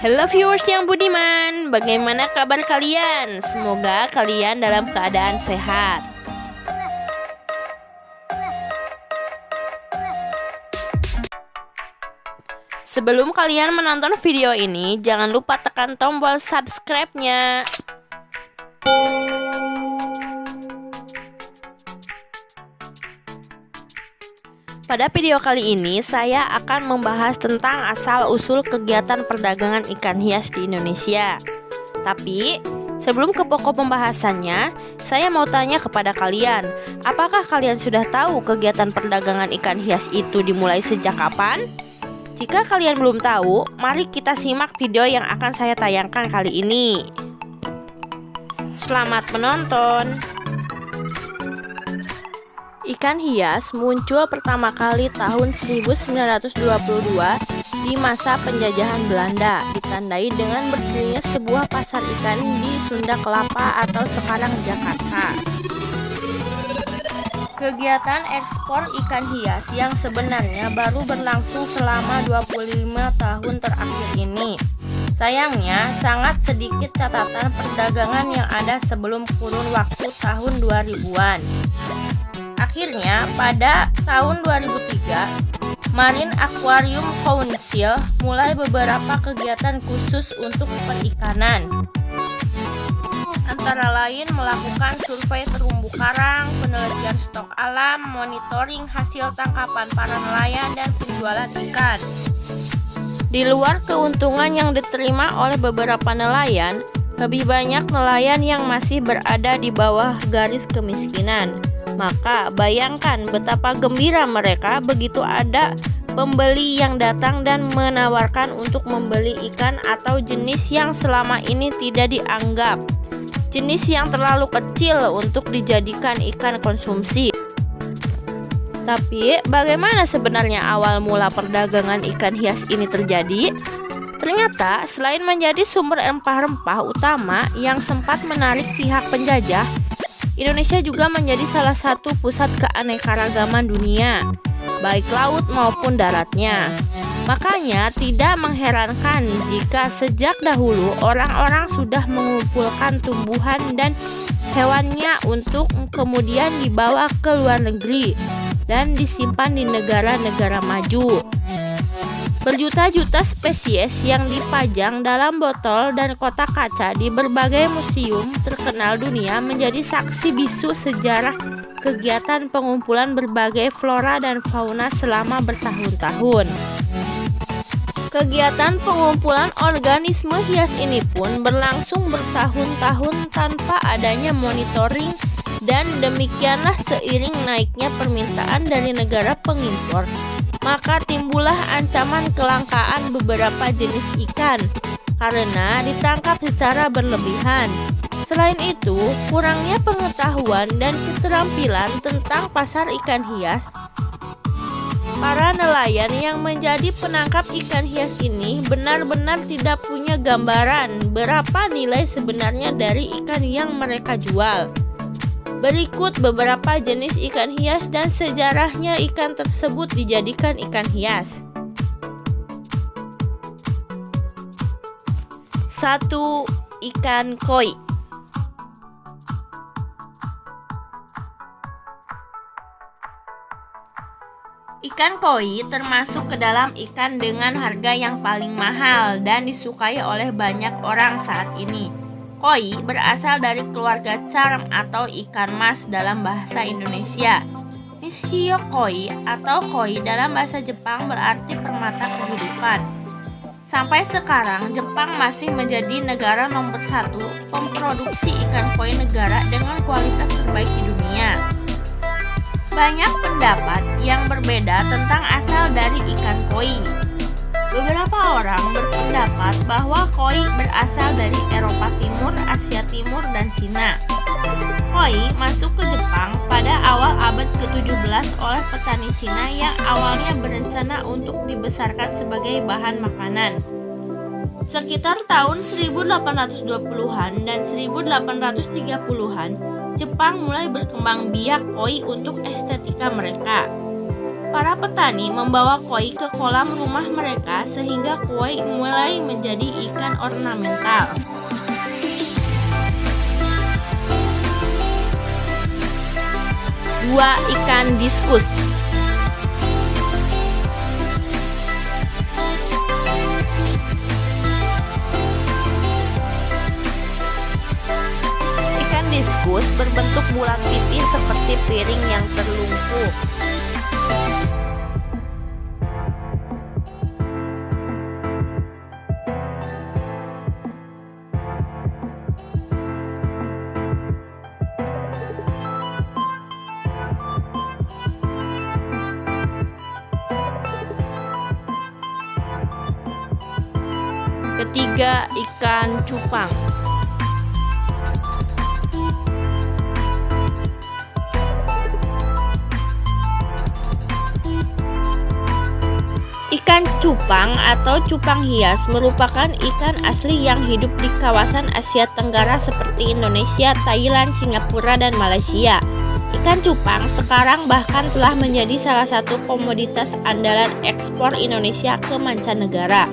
Halo viewers yang budiman, bagaimana kabar kalian? Semoga kalian dalam keadaan sehat. Sebelum kalian menonton video ini, jangan lupa tekan tombol subscribe-nya. Pada video kali ini, saya akan membahas tentang asal-usul kegiatan perdagangan ikan hias di Indonesia. Tapi, sebelum ke pokok pembahasannya, saya mau tanya kepada kalian, apakah kalian sudah tahu kegiatan perdagangan ikan hias itu dimulai sejak kapan? Jika kalian belum tahu, mari kita simak video yang akan saya tayangkan kali ini. Selamat menonton! Ikan hias muncul pertama kali tahun 1922 di masa penjajahan Belanda, ditandai dengan berdirinya sebuah pasar ikan di Sunda Kelapa atau sekarang Jakarta. Kegiatan ekspor ikan hias yang sebenarnya baru berlangsung selama 25 tahun terakhir ini. Sayangnya, sangat sedikit catatan perdagangan yang ada sebelum kurun waktu tahun 2000-an. Akhirnya, pada tahun 2003, Marine Aquarium Council mulai beberapa kegiatan khusus untuk perikanan. Antara lain melakukan survei terumbu karang, penelitian stok alam, monitoring hasil tangkapan para nelayan, dan penjualan ikan. Di luar keuntungan yang diterima oleh beberapa nelayan, lebih banyak nelayan yang masih berada di bawah garis kemiskinan. Maka bayangkan betapa gembira mereka begitu ada pembeli yang datang dan menawarkan untuk membeli ikan atau jenis yang selama ini tidak dianggap, jenis yang terlalu kecil untuk dijadikan ikan konsumsi. Tapi bagaimana sebenarnya awal mula perdagangan ikan hias ini terjadi? Ternyata selain menjadi sumber rempah-rempah utama yang sempat menarik pihak penjajah, Indonesia juga menjadi salah satu pusat keanekaragaman dunia, baik laut maupun daratnya. Makanya tidak mengherankan jika sejak dahulu orang-orang sudah mengumpulkan tumbuhan dan hewannya untuk kemudian dibawa ke luar negeri dan disimpan di negara-negara maju. Berjuta-juta spesies yang dipajang dalam botol dan kotak kaca di berbagai museum terkenal dunia menjadi saksi bisu sejarah kegiatan pengumpulan berbagai flora dan fauna selama bertahun-tahun. Kegiatan pengumpulan organisme hias ini pun berlangsung bertahun-tahun tanpa adanya monitoring, dan demikianlah seiring naiknya permintaan dari negara pengimpor, maka timbullah ancaman kelangkaan beberapa jenis ikan karena ditangkap secara berlebihan. Selain itu, kurangnya pengetahuan dan keterampilan tentang pasar ikan hias. Para nelayan yang menjadi penangkap ikan hias ini benar-benar tidak punya gambaran berapa nilai sebenarnya dari ikan yang mereka jual. Berikut beberapa jenis ikan hias dan sejarahnya ikan tersebut dijadikan ikan hias. 1. Ikan koi. Ikan koi termasuk ke dalam ikan dengan harga yang paling mahal dan disukai oleh banyak orang saat ini. Koi berasal dari keluarga charm atau ikan mas dalam bahasa Indonesia. Nishio koi atau koi dalam bahasa Jepang berarti permata kehidupan. Sampai sekarang, Jepang masih menjadi negara nomor 1 pemproduksi ikan koi negara dengan kualitas terbaik di dunia. Banyak pendapat yang berbeda tentang asal dari ikan koi. Beberapa orang berpendapat bahwa koi berasal dari Eropa Timur, Asia Timur, dan Cina. Koi masuk ke Jepang pada awal abad ke-17 oleh petani Cina yang awalnya berencana untuk dibesarkan sebagai bahan makanan. Sekitar tahun 1820-an dan 1830-an, Jepang mulai berkembang biak koi untuk estetika mereka. Para petani membawa koi ke kolam rumah mereka sehingga koi mulai menjadi ikan ornamental. Dua, ikan diskus. Ikan diskus berbentuk bulat tipis seperti piring yang terlungkup. Ketiga, ikan cupang. Ikan cupang atau cupang hias merupakan ikan asli yang hidup di kawasan Asia Tenggara seperti Indonesia, Thailand, Singapura, dan Malaysia. Ikan cupang sekarang bahkan telah menjadi salah satu komoditas andalan ekspor Indonesia ke mancanegara.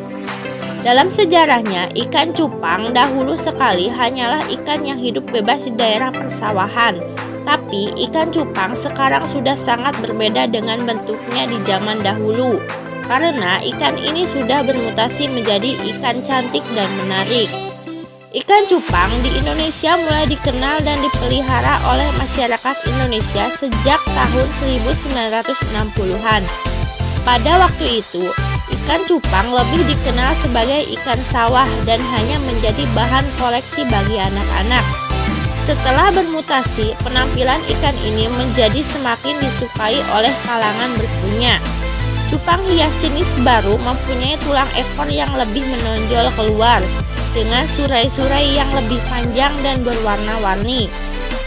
Dalam sejarahnya, ikan cupang dahulu sekali hanyalah ikan yang hidup bebas di daerah persawahan. Tapi ikan cupang sekarang sudah sangat berbeda dengan bentuknya di zaman dahulu, karena ikan ini sudah bermutasi menjadi ikan cantik dan menarik. Ikan cupang di Indonesia mulai dikenal dan dipelihara oleh masyarakat Indonesia sejak tahun 1960-an. Pada waktu itu, ikan cupang lebih dikenal sebagai ikan sawah dan hanya menjadi bahan koleksi bagi anak-anak. Setelah bermutasi, penampilan ikan ini menjadi semakin disukai oleh kalangan berpunya. Cupang hias jenis baru mempunyai tulang ekor yang lebih menonjol keluar, dengan surai-surai yang lebih panjang dan berwarna-warni.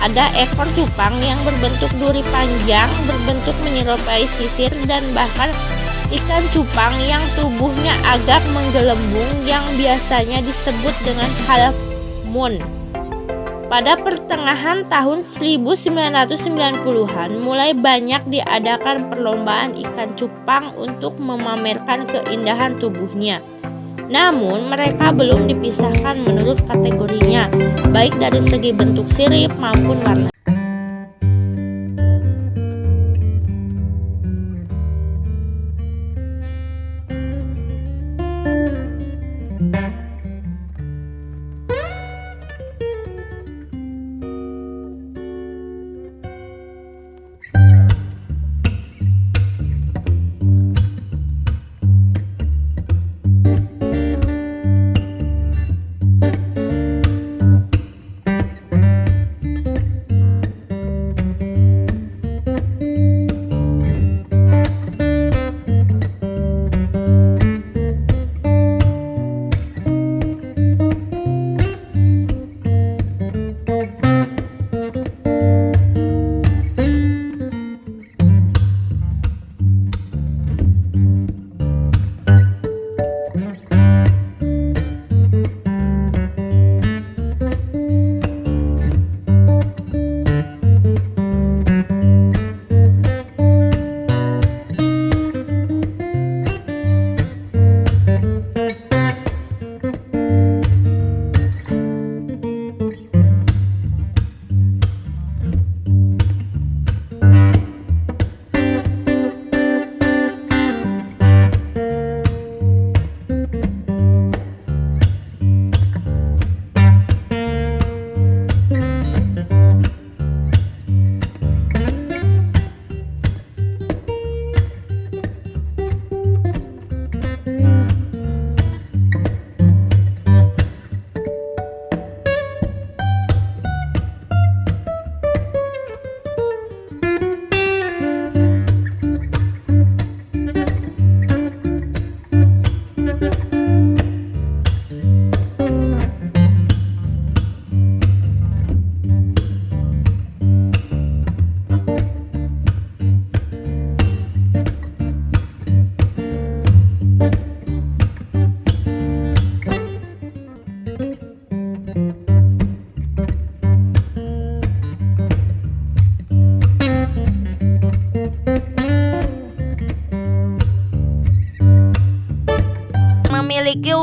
Ada ekor cupang yang berbentuk duri panjang, berbentuk menyerupai sisir, dan bahkan ikan cupang yang tubuhnya agak menggelembung yang biasanya disebut dengan half moon. Pada pertengahan tahun 1990-an mulai banyak diadakan perlombaan ikan cupang untuk memamerkan keindahan tubuhnya. Namun mereka belum dipisahkan menurut kategorinya, baik dari segi bentuk sirip maupun warna.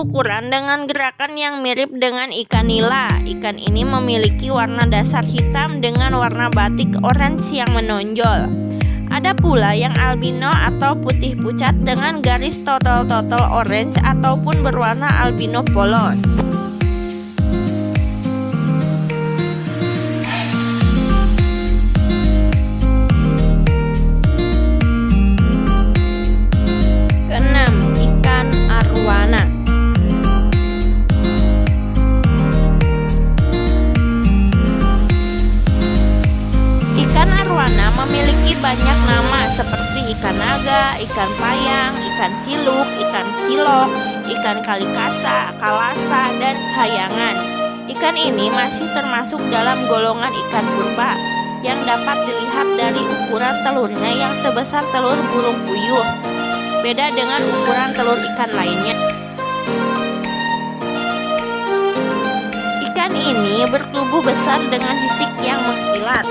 ukuran dengan gerakan yang mirip dengan ikan nila. Ikan ini memiliki warna dasar hitam dengan warna batik orange yang menonjol. Ada pula yang albino atau putih pucat dengan garis total orange ataupun berwarna albino polos. Keenam, ikan arwana. Ikan arwana memiliki banyak nama seperti ikan naga, ikan payang, ikan siluk, ikan silok, ikan kalikasa, kalasa, dan kayangan. Ikan ini masih termasuk dalam golongan ikan purba yang dapat dilihat dari ukuran telurnya yang sebesar telur burung puyuh. Beda dengan ukuran telur ikan lainnya. Ikan ini bertubuh besar dengan sisik yang mengkilat.